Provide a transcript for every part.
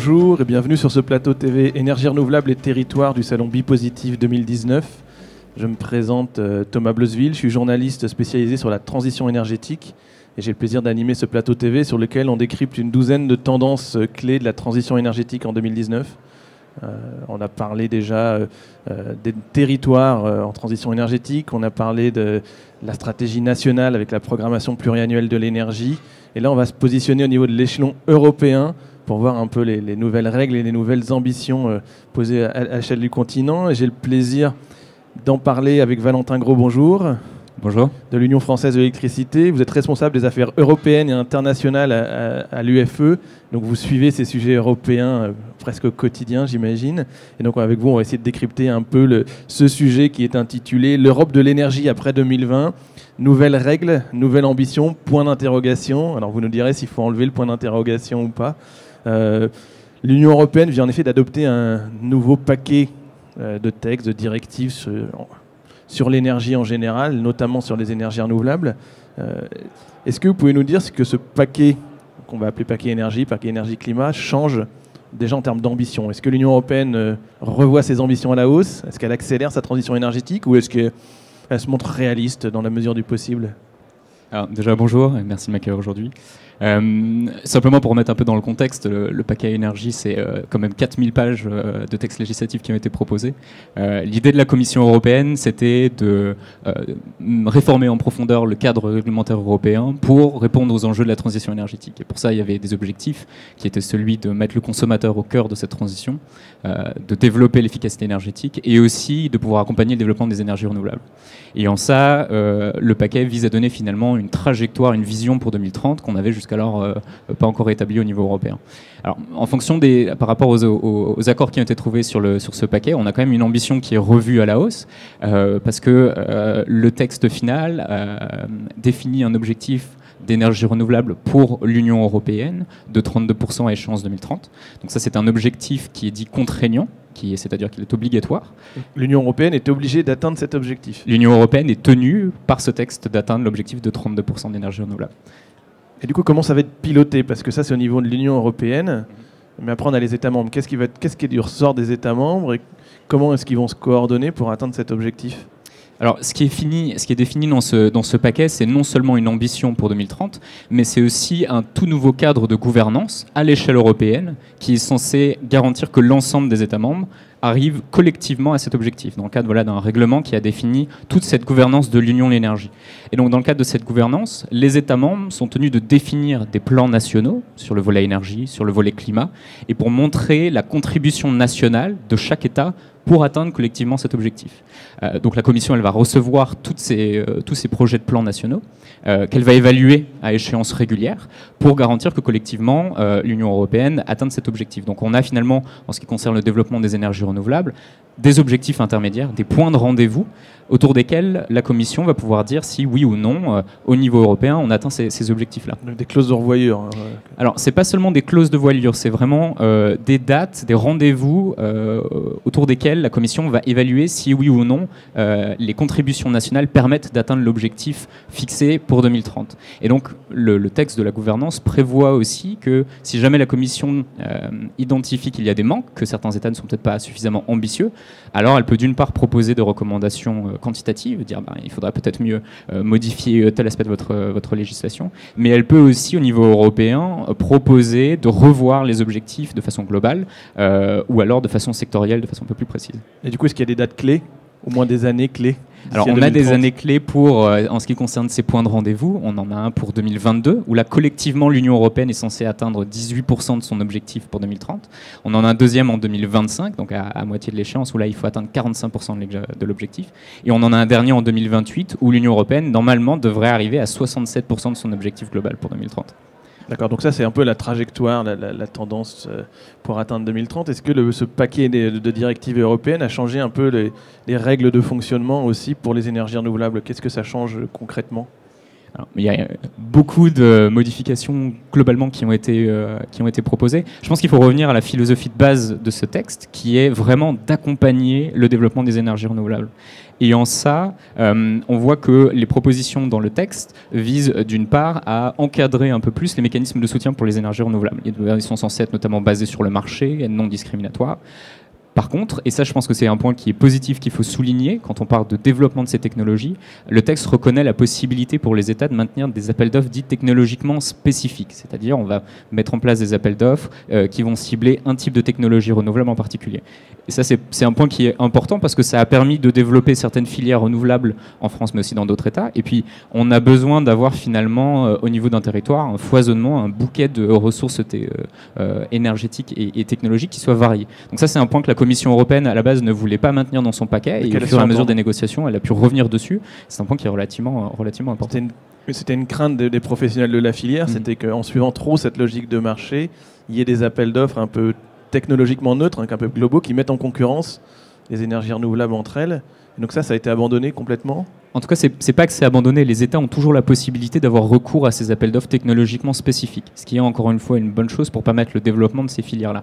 bonjour et bienvenue sur ce plateau TV Énergie renouvelable et territoire du salon Bipositif 2019. Je me présente Thomas Bleusville, je suis journaliste spécialisé sur la transition énergétique et j'ai le plaisir d'animer ce plateau TV sur lequel on décrypte une douzaine de tendances clés de la transition énergétique en 2019. On a parlé déjà des territoires en transition énergétique, on a parlé de la stratégie nationale avec la programmation pluriannuelle de l'énergie. Et là, on va se positionner au niveau de l'échelon européen pour voir un peu les nouvelles règles et les nouvelles ambitions posées à l'échelle du continent. Et j'ai le plaisir d'en parler avec Valentin Gros, bonjour. Bonjour. De l'Union française de l'électricité. Vous êtes responsable des affaires européennes et internationales à l'UFE. Donc vous suivez ces sujets européens presque au quotidien, j'imagine. Et donc avec vous, on va essayer de décrypter un peu ce sujet qui est intitulé « L'Europe de l'énergie après 2020 ». Nouvelles règles, nouvelle ambition, point d'interrogation. Alors vous nous direz s'il faut enlever le point d'interrogation ou pas. L'Union européenne vient en effet d'adopter un nouveau paquet de textes, de directives sur l'énergie en général, notamment sur les énergies renouvelables. Est-ce que vous pouvez nous dire ce que ce paquet, qu'on va appeler paquet énergie-climat, change déjà en termes d'ambition? Est-ce que l'Union européenne revoit ses ambitions à la hausse? Est-ce qu'elle accélère sa transition énergétique ou est-ce qu'elle se montre réaliste dans la mesure du possible? Alors, déjà bonjour et merci de m'accueillir aujourd'hui. Simplement pour remettre un peu dans le contexte, le paquet énergie, c'est quand même 4000 pages de textes législatifs qui ont été proposés. L'idée de la Commission européenne, c'était de réformer en profondeur le cadre réglementaire européen pour répondre aux enjeux de la transition énergétique. Et pour ça, il y avait des objectifs qui étaient celui de mettre le consommateur au cœur de cette transition, de développer l'efficacité énergétique et aussi de pouvoir accompagner le développement des énergies renouvelables. Et en ça, le paquet vise à donner finalement une trajectoire, une vision pour 2030 qu'on avait jusqu'alors pas encore établie au niveau européen. Alors, en fonction par rapport aux accords qui ont été trouvés sur ce paquet, on a quand même une ambition qui est revue à la hausse parce que le texte final définit un objectif d'énergie renouvelable pour l'Union européenne de 32% à échéance 2030. Donc ça, c'est un objectif qui est dit contraignant, c'est-à-dire qu'il est obligatoire. L'Union européenne est obligée d'atteindre cet objectif. L'Union européenne est tenue par ce texte d'atteindre l'objectif de 32% d'énergie renouvelable. Et du coup, comment ça va être piloté? Parce que ça, c'est au niveau de l'Union européenne. Mais après, on a les États membres. Qu'est-ce qui est du ressort des États membres et comment est-ce qu'ils vont se coordonner pour atteindre cet objectif? Alors, ce qui est défini dans ce paquet, c'est non seulement une ambition pour 2030, mais c'est aussi un tout nouveau cadre de gouvernance à l'échelle européenne qui est censé garantir que l'ensemble des États membres arrivent collectivement à cet objectif, dans le cadre d'un règlement qui a défini toute cette gouvernance de l'Union de l'énergie. Et donc, dans le cadre de cette gouvernance, les États membres sont tenus de définir des plans nationaux sur le volet énergie, sur le volet climat, et pour montrer la contribution nationale de chaque État pour atteindre collectivement cet objectif. Donc la Commission, elle va recevoir tous ces projets de plans nationaux qu'elle va évaluer à échéance régulière pour garantir que collectivement, l'Union européenne atteint cet objectif. Donc on a finalement, en ce qui concerne le développement des énergies renouvelables, des objectifs intermédiaires, des points de rendez-vous autour desquels la Commission va pouvoir dire si oui ou non, au niveau européen, on atteint ces objectifs-là. Donc des clauses de revoyure. Hein, ouais. Alors, c'est pas seulement des clauses de voilure, c'est vraiment des dates, des rendez-vous autour desquels la Commission va évaluer si oui ou non les contributions nationales permettent d'atteindre l'objectif fixé pour 2030. Et donc, le texte de la gouvernance prévoit aussi que si jamais la Commission identifie qu'il y a des manques, que certains États ne sont peut-être pas suffisamment ambitieux, alors elle peut d'une part proposer des recommandations quantitatives, dire il faudrait peut-être mieux modifier tel aspect de votre législation, mais elle peut aussi au niveau européen proposer de revoir les objectifs de façon globale ou alors de façon sectorielle, de façon un peu plus précise. Et du coup, est-ce qu'il y a des dates clés, au moins des années clés? Alors on a des années clés pour, en ce qui concerne ces points de rendez-vous, on en a un pour 2022, où là collectivement l'Union européenne est censée atteindre 18% de son objectif pour 2030. On en a un deuxième en 2025, donc à moitié de l'échéance, où là il faut atteindre 45% de l'objectif. Et on en a un dernier en 2028, où l'Union européenne normalement devrait arriver à 67% de son objectif global pour 2030. D'accord, donc ça c'est un peu la trajectoire, la tendance pour atteindre 2030. Est-ce que ce paquet de directives européennes a changé un peu les règles de fonctionnement aussi pour les énergies renouvelables? Qu'est-ce que ça change concrètement? Alors, il y a beaucoup de modifications globalement qui ont été proposées. Je pense qu'il faut revenir à la philosophie de base de ce texte, qui est vraiment d'accompagner le développement des énergies renouvelables. Et en ça, on voit que les propositions dans le texte visent d'une part à encadrer un peu plus les mécanismes de soutien pour les énergies renouvelables. Ils sont censés être notamment basés sur le marché et non discriminatoires. Par contre, et ça je pense que c'est un point qui est positif qu'il faut souligner quand on parle de développement de ces technologies, le texte reconnaît la possibilité pour les États de maintenir des appels d'offres dits technologiquement spécifiques. C'est-à-dire on va mettre en place des appels d'offres qui vont cibler un type de technologie renouvelable en particulier. Et ça c'est un point qui est important parce que ça a permis de développer certaines filières renouvelables en France mais aussi dans d'autres États. Et puis on a besoin d'avoir finalement au niveau d'un territoire un foisonnement, un bouquet de ressources énergétiques et technologiques qui soient variées. Donc ça c'est un point que la Commission européenne, à la base, ne voulait pas maintenir dans son paquet. Et au fur et à mesure des négociations, elle a pu revenir dessus. C'est un point qui est relativement important. C'était une crainte des professionnels de la filière, c'était qu'en suivant trop cette logique de marché, il y ait des appels d'offres un peu technologiquement neutres, un peu globaux, qui mettent en concurrence les énergies renouvelables entre elles. Et donc ça a été abandonné complètement. En tout cas, c'est pas que c'est abandonné. Les États ont toujours la possibilité d'avoir recours à ces appels d'offres technologiquement spécifiques, ce qui est encore une fois une bonne chose pour permettre le développement de ces filières-là.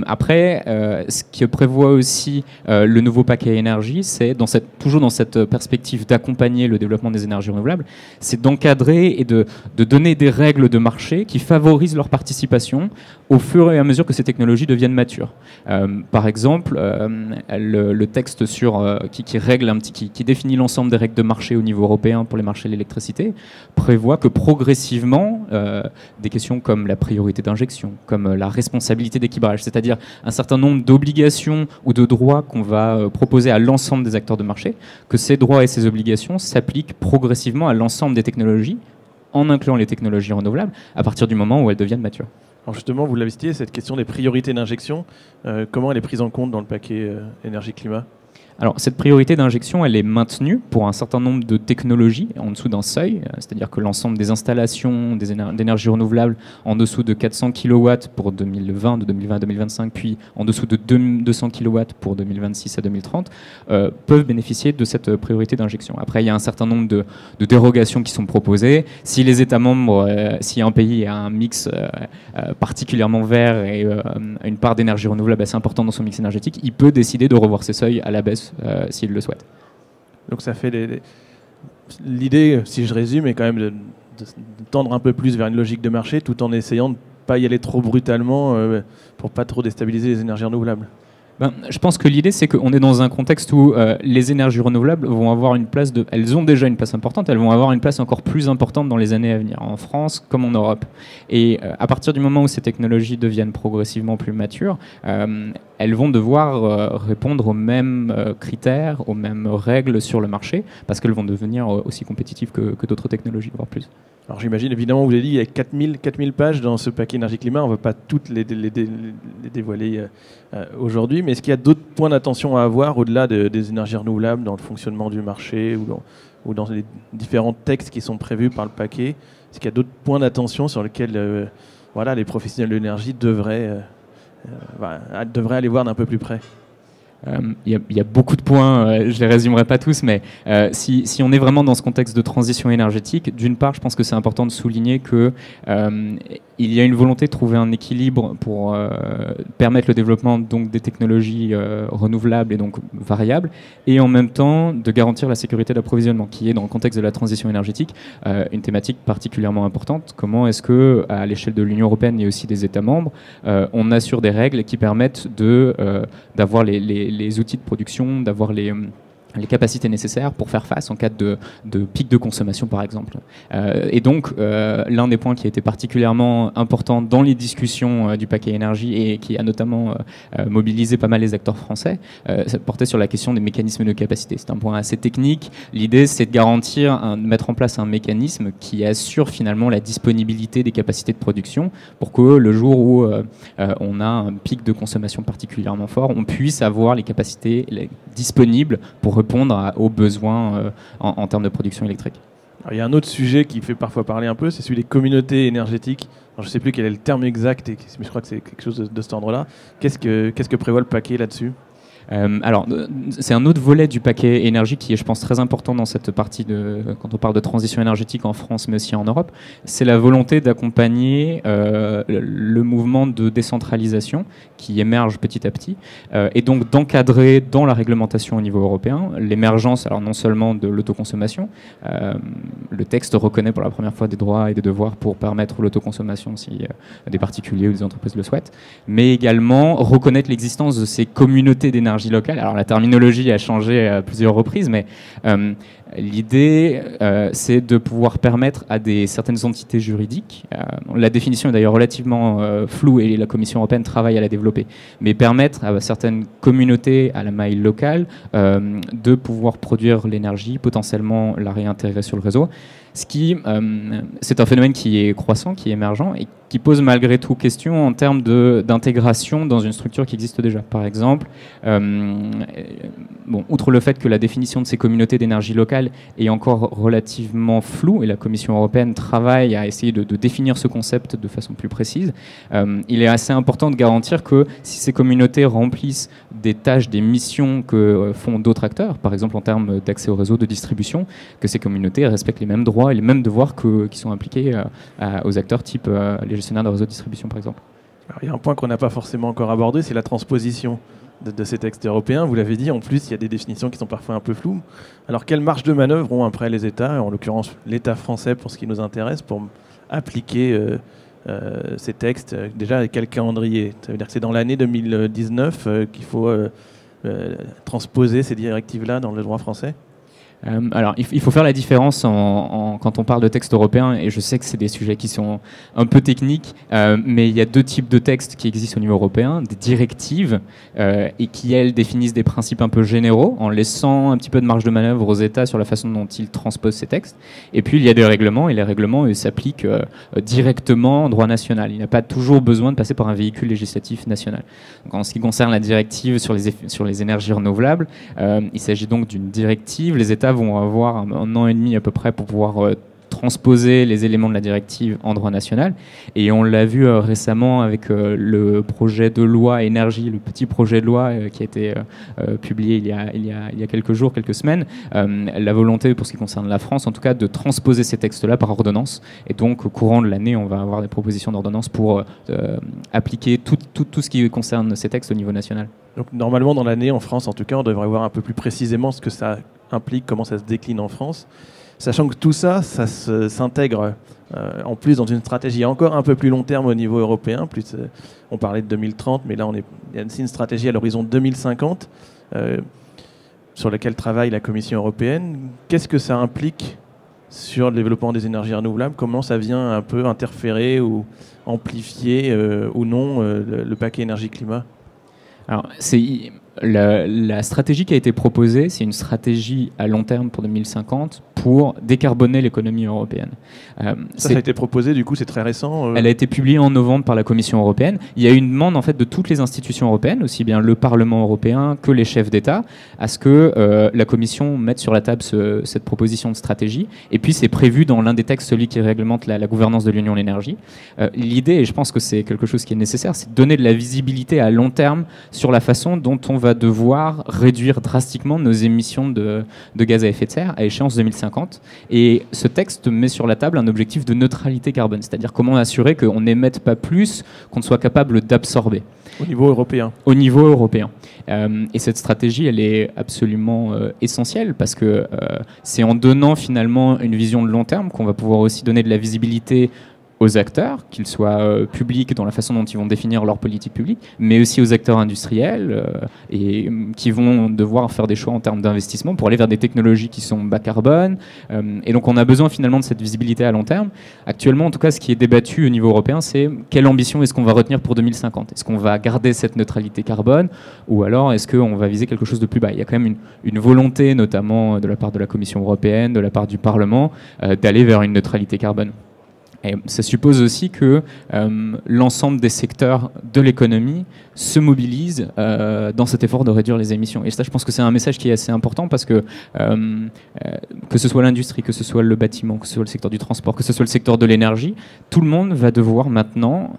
Après, ce que prévoit aussi le nouveau paquet énergie, c'est toujours dans cette perspective d'accompagner le développement des énergies renouvelables, c'est d'encadrer et de donner des règles de marché qui favorisent leur participation au fur et à mesure que ces technologies deviennent matures. Par exemple, le texte qui définit l'ensemble des règles de marché au niveau européen pour les marchés de l'électricité prévoit que progressivement des questions comme la priorité d'injection, comme la responsabilité d'équilibrage, c'est-à-dire un certain nombre d'obligations ou de droits qu'on va proposer à l'ensemble des acteurs de marché, que ces droits et ces obligations s'appliquent progressivement à l'ensemble des technologies, en incluant les technologies renouvelables, à partir du moment où elles deviennent matures. Alors justement, vous l'avez cité, cette question des priorités d'injection, comment elle est prise en compte dans le paquet énergie-climat ? Alors, cette priorité d'injection, elle est maintenue pour un certain nombre de technologies en dessous d'un seuil, c'est-à-dire que l'ensemble des installations d'énergie renouvelable en dessous de 400 kW pour 2020, de 2020 à 2025, puis en dessous de 200 kW pour 2026 à 2030, peuvent bénéficier de cette priorité d'injection. Après, il y a un certain nombre de dérogations qui sont proposées. Si les États membres, si un pays a un mix particulièrement vert et une part d'énergie renouvelable assez importante dans son mix énergétique, il peut décider de revoir ces seuils à la baisse s'il le souhaite. Donc ça fait l'idée, si je résume, est quand même de tendre un peu plus vers une logique de marché tout en essayant de ne pas y aller trop brutalement pour pas trop déstabiliser les énergies renouvelables. Je pense que l'idée, c'est qu'on est dans un contexte où les énergies renouvelables vont avoir une place elles ont déjà une place importante, elles vont avoir une place encore plus importante dans les années à venir, en France comme en Europe. Et à partir du moment où ces technologies deviennent progressivement plus matures, elles vont devoir répondre aux mêmes critères, aux mêmes règles sur le marché, parce qu'elles vont devenir aussi compétitives que d'autres technologies, voire plus. Alors j'imagine, évidemment, vous l'avez dit, il y a 4000 pages dans ce paquet énergie-climat, on ne va pas toutes les dévoiler aujourd'hui, mais est-ce qu'il y a d'autres points d'attention à avoir au-delà des énergies renouvelables dans le fonctionnement du marché ou dans les différents textes qui sont prévus par le paquet? Est-ce qu'il y a d'autres points d'attention sur lesquels les professionnels de l'énergie devraient aller voir d'un peu plus près? Il y a beaucoup de points, je ne les résumerai pas tous, mais si on est vraiment dans ce contexte de transition énergétique, d'une part, je pense que c'est important de souligner qu'il y a une volonté de trouver un équilibre pour permettre le développement donc, des technologies renouvelables et donc variables, et en même temps de garantir la sécurité d'approvisionnement, qui est dans le contexte de la transition énergétique une thématique particulièrement importante. Comment est-ce que, à l'échelle de l'Union européenne et aussi des États membres, on assure des règles qui permettent d'avoir les outils de production, d'avoir les capacités nécessaires pour faire face en cas de pic de consommation, par exemple. Et donc, l'un des points qui a été particulièrement important dans les discussions du paquet énergie et qui a notamment mobilisé pas mal les acteurs français, ça portait sur la question des mécanismes de capacité. C'est un point assez technique. L'idée, c'est de mettre en place un mécanisme qui assure finalement la disponibilité des capacités de production pour que le jour où on a un pic de consommation particulièrement fort, on puisse avoir les capacités disponibles pour répondre aux besoins en termes de production électrique. Alors, il y a un autre sujet qui fait parfois parler un peu, c'est celui des communautés énergétiques. Alors, je ne sais plus quel est le terme exact, mais je crois que c'est quelque chose de cet ordre-là. Qu'est-ce que prévoit le paquet là-dessus ? Alors, c'est un autre volet du paquet énergie qui est, je pense, très important dans cette partie quand on parle de transition énergétique en France, mais aussi en Europe. C'est la volonté d'accompagner le mouvement de décentralisation qui émerge petit à petit, et donc d'encadrer dans la réglementation au niveau européen l'émergence, alors non seulement de l'autoconsommation, le texte reconnaît pour la première fois des droits et des devoirs pour permettre l'autoconsommation si des particuliers ou des entreprises le souhaitent, mais également reconnaître l'existence de ces communautés d'énergie locale. Alors la terminologie a changé à plusieurs reprises, mais l'idée, c'est de pouvoir permettre à certaines entités juridiques, la définition est d'ailleurs relativement floue et la Commission européenne travaille à la développer, mais permettre à certaines communautés à la maille locale de pouvoir produire l'énergie, potentiellement la réintégrer sur le réseau. C'est un phénomène qui est croissant, qui est émergent et qui pose malgré tout question en termes d'intégration dans une structure qui existe déjà. Par exemple, outre le fait que la définition de ces communautés d'énergie locale est encore relativement floue et la Commission européenne travaille à essayer de définir ce concept de façon plus précise, il est assez important de garantir que si ces communautés remplissent des tâches, des missions que font d'autres acteurs, par exemple en termes d'accès au réseau de distribution, que ces communautés respectent les mêmes droits et les mêmes devoirs qui sont impliqués aux acteurs type les gestionnaires de réseau de distribution, par exemple. Alors, il y a un point qu'on n'a pas forcément encore abordé, c'est la transposition de ces textes européens. Vous l'avez dit, en plus, il y a des définitions qui sont parfois un peu floues. Alors, quelle marge de manœuvre ont après les États, en l'occurrence l'État français pour ce qui nous intéresse, pour appliquer ces textes, déjà avec quel calendrier? Ça veut dire que c'est dans l'année 2019 qu'il faut transposer ces directives-là dans le droit français? Alors, il faut faire la différence quand on parle de textes européens, et je sais que c'est des sujets qui sont un peu techniques, mais il y a deux types de textes qui existent au niveau européen, des directives, et qui, elles, définissent des principes un peu généraux, en laissant un petit peu de marge de manœuvre aux États sur la façon dont ils transposent ces textes. Et puis, il y a des règlements, et les règlements, eux, s'appliquent directement en droit national. Il n'y a pas toujours besoin de passer par un véhicule législatif national. Donc, en ce qui concerne la directive sur les énergies renouvelables, il s'agit donc d'une directive. Les États vont avoir un an et demi à peu près pour pouvoir transposer les éléments de la directive en droit national. Et on l'a vu récemment avec le projet de loi énergie, le petit projet de loi qui a été publié il y a quelques jours, quelques semaines. La volonté, pour ce qui concerne la France, en tout cas, de transposer ces textes-là par ordonnance. Et donc, au courant de l'année, on va avoir des propositions d'ordonnance pour appliquer tout ce qui concerne ces textes au niveau national. Donc, normalement, dans l'année, en France, en tout cas, on devrait voir un peu plus précisément ce que ça implique, comment ça se décline en France, sachant que tout ça, s'intègre en plus dans une stratégie encore un peu plus long terme au niveau européen. On parlait de 2030, mais là, il y a aussi une stratégie à l'horizon 2050 sur laquelle travaille la Commission européenne. Qu'est-ce que ça implique sur le développement des énergies renouvelables? Comment ça vient un peu interférer ou amplifier ou non le paquet énergie-climat? Alors, la stratégie qui a été proposée, c'est une stratégie à long terme pour 2050 pour décarboner l'économie européenne. Ça a été proposé, du coup, c'est très récent. Elle a été publiée en novembre par la Commission européenne. Il y a eu une demande en fait de toutes les institutions européennes, aussi bien le Parlement européen que les chefs d'État, à ce que la Commission mette sur la table cette proposition de stratégie. Et puis c'est prévu dans l'un des textes, celui qui réglemente la gouvernance de l'Union de l'énergie. L'idée, et je pense que c'est quelque chose qui est nécessaire, c'est de donner de la visibilité à long terme sur la façon dont on va devoir réduire drastiquement nos émissions de gaz à effet de serre à échéance 2050. Et ce texte met sur la table un objectif de neutralité carbone, c'est-à-dire comment assurer qu'on n'émette pas plus qu'on ne soit capable d'absorber. Au niveau européen. Au niveau européen. Et cette stratégie, elle est absolument essentielle parce que c'est en donnant finalement une vision de long terme qu'on va pouvoir aussi donner de la visibilité aux acteurs, qu'ils soient publics dans la façon dont ils vont définir leur politique publique, mais aussi aux acteurs industriels et qui vont devoir faire des choix en termes d'investissement pour aller vers des technologies qui sont bas carbone. Et donc on a besoin finalement de cette visibilité à long terme. Actuellement, en tout cas, ce qui est débattu au niveau européen, c'est quelle ambition est-ce qu'on va retenir pour 2050? Est-ce qu'on va garder cette neutralité carbone ou alors est-ce qu'on va viser quelque chose de plus bas? Il y a quand même une volonté, notamment de la part de la Commission européenne, de la part du Parlement, d'aller vers une neutralité carbone. Et ça suppose aussi que l'ensemble des secteurs de l'économie se mobilisent dans cet effort de réduire les émissions. Et ça, je pense que c'est un message qui est assez important parce que ce soit l'industrie, que ce soit le bâtiment, que ce soit le secteur du transport, que ce soit le secteur de l'énergie, tout le monde va devoir maintenant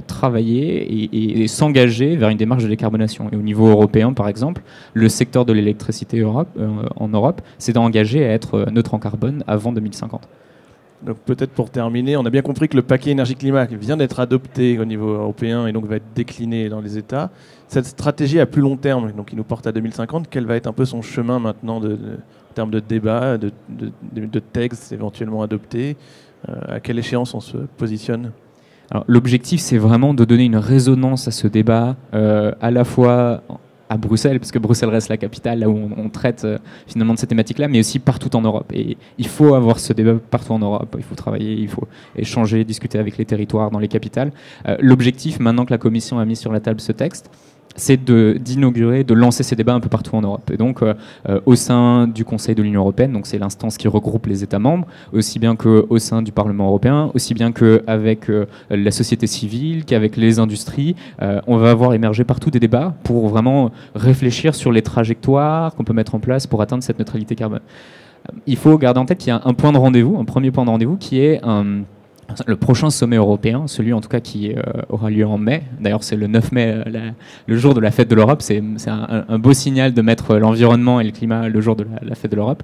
travailler et s'engager vers une démarche de décarbonation. Et au niveau européen, par exemple, le secteur de l'électricité en Europe s'est engagé à être neutre en carbone avant 2050. Donc peut-être pour terminer, on a bien compris que le paquet énergie-climat vient d'être adopté au niveau européen et donc va être décliné dans les États. Cette stratégie à plus long terme, donc qui nous porte à 2050, quel va être un peu son chemin maintenant en termes de débat, de textes éventuellement adoptés? À quelle échéance on se positionne? Alors, l'objectif, c'est vraiment de donner une résonance à ce débat, à la fois à Bruxelles, parce que Bruxelles reste la capitale, là où on traite finalement de ces thématiques-là, mais aussi partout en Europe. Et il faut avoir ce débat partout en Europe. Il faut travailler, il faut échanger, discuter avec les territoires dans les capitales. L'objectif, maintenant que la Commission a mis sur la table ce texte, c'est d'inaugurer, de lancer ces débats un peu partout en Europe. Et donc, au sein du Conseil de l'Union européenne, donc c'est l'instance qui regroupe les États membres, aussi bien qu'au sein du Parlement européen, aussi bien qu'avec la société civile, qu'avec les industries, on va avoir émergé partout des débats pour vraiment réfléchir sur les trajectoires qu'on peut mettre en place pour atteindre cette neutralité carbone. Il faut garder en tête qu'il y a un point de rendez-vous, un premier point de rendez-vous qui est le prochain sommet européen, celui en tout cas qui aura lieu en mai. D'ailleurs, c'est le 9 mai, le jour de la fête de l'Europe. C'est un beau signal de mettre l'environnement et le climat le jour de la fête de l'Europe.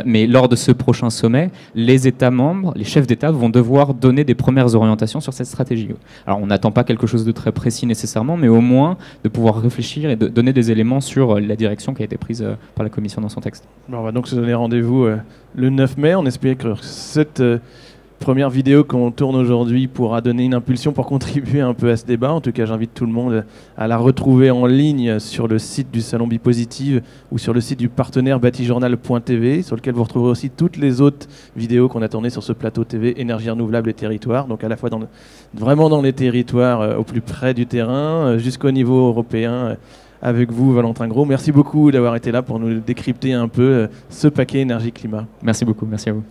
Mais lors de ce prochain sommet, les États membres, les chefs d'État vont devoir donner des premières orientations sur cette stratégie. Alors, on n'attend pas quelque chose de très précis nécessairement, mais au moins de pouvoir réfléchir et de donner des éléments sur la direction qui a été prise par la Commission dans son texte. On va donc se donner rendez-vous le 9 mai. On espère que cette première vidéo qu'on tourne aujourd'hui pourra donner une impulsion pour contribuer un peu à ce débat. En tout cas, j'invite tout le monde à la retrouver en ligne sur le site du Salon Bipositive ou sur le site du partenaire batijournal.tv, sur lequel vous retrouverez aussi toutes les autres vidéos qu'on a tournées sur ce plateau TV Énergie renouvelable et territoire. Donc à la fois vraiment dans les territoires au plus près du terrain, jusqu'au niveau européen. Avec vous, Valentin Gros. Merci beaucoup d'avoir été là pour nous décrypter un peu ce paquet énergie-climat. Merci beaucoup, merci à vous.